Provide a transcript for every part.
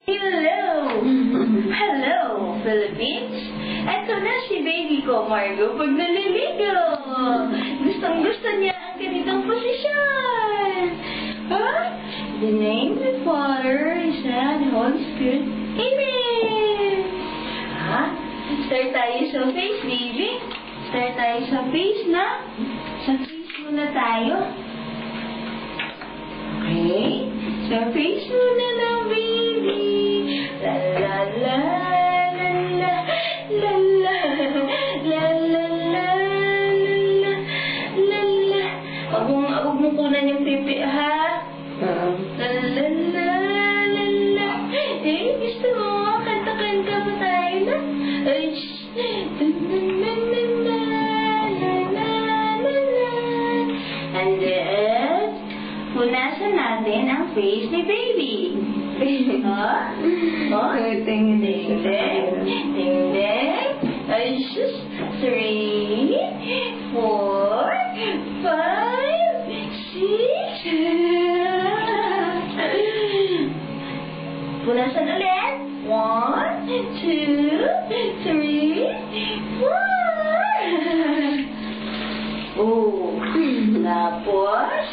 Hello! Hello, Philippines! Eto na si baby ko, Margo, pag naliligo. Gustong-gusto niya ang ganitong posisyon. Huh? The name of the Father, Son, and Holy Spirit. Amen! Ha? Start tayo sa face, baby. Start tayo sa face na. Sa face muna tayo. Okay? Sa face muna na, baby. La la la la la la la la la la la la la. Huwag mo kunan yung pipi, ha? La la la la la. Eh, gusto mo? Kanta-kanta mo tayo na? Ay, and then, punasan natin ang face ni baby. Oh? Oh? Ding, ding. Ding, ding. Ay, sus. 3, 4, 5, 6. Punasan ulit. 1, 2, 3, 4. Oh. Tapos,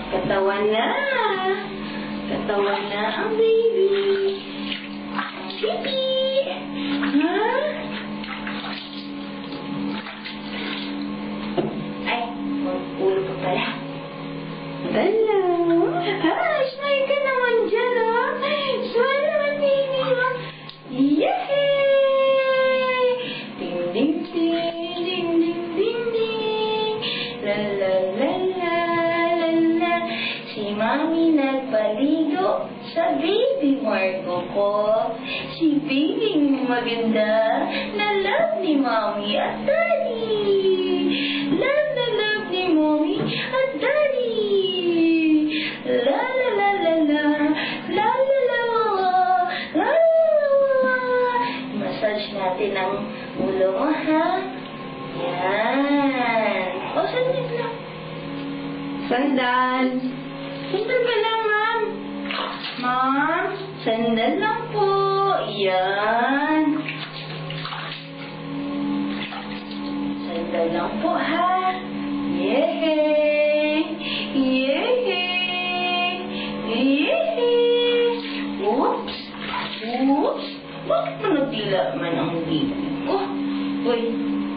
katawan na. Katawan na ang baby. Baby! Ha? Ay, ulo pa pala. Hello! Hi! Smile ka naman dyan, ha? Smile naman, baby, ha? Yay! Ding, ding, ding, ding, ding, ding, ding. La, la, la, la, la, la. Si Mami nagpaligo sa baby Margo ko. Si baby maganda na love ni Mami at Daddy. Love na love ni Mami at Daddy. La la la la la. La la la la. La la. Massage natin ang ulo mo, ha? Yan. O, sandal lang. Sandal. Sandal ka lang, ma'am. Ma'am, sandal lang po. Yan. Sandal lang po, ha? Yehey! Yehey! Yehey! Oops! Oops! Bakit mo nagtila man ang baby ko? Uy!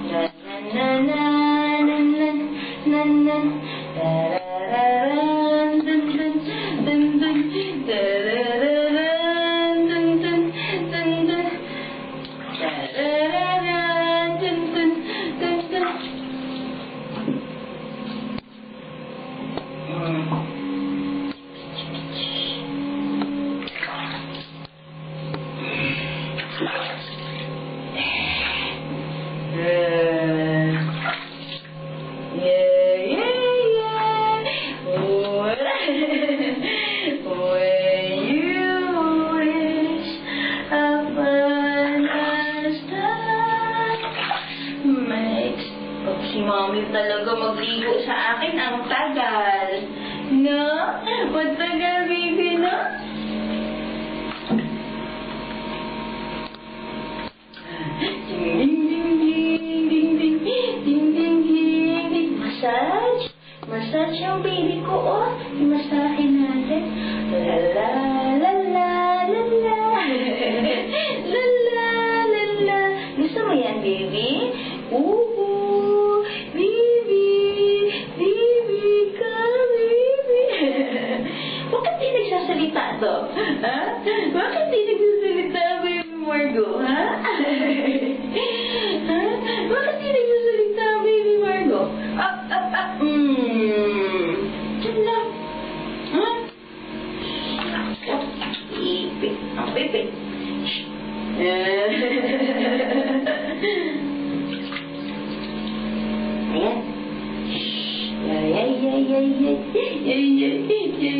Na na na na na na na na. Si Mami talaga magligo sa akin ang tagal. No? Matagal, baby, no? Ding, ding, ding, ding, ding, ding, ding, ding, ding. Massage. Massage yung baby ko, oh. Imasahin natin. La, la, la, la, la, la. La, la, la, la. Gusto mo yan, baby? Ooh. Bakit to? Ha? Bakit di nagsasalita, baby Margo? Ha? Ha? Bakit di nagsasalita, baby Margo? Up, up, up. Diyan lang. Ha? Ipit. Ang pipit. Ayan. Ay, ay, ay, ay, ay. Ay, ay, ay, ay.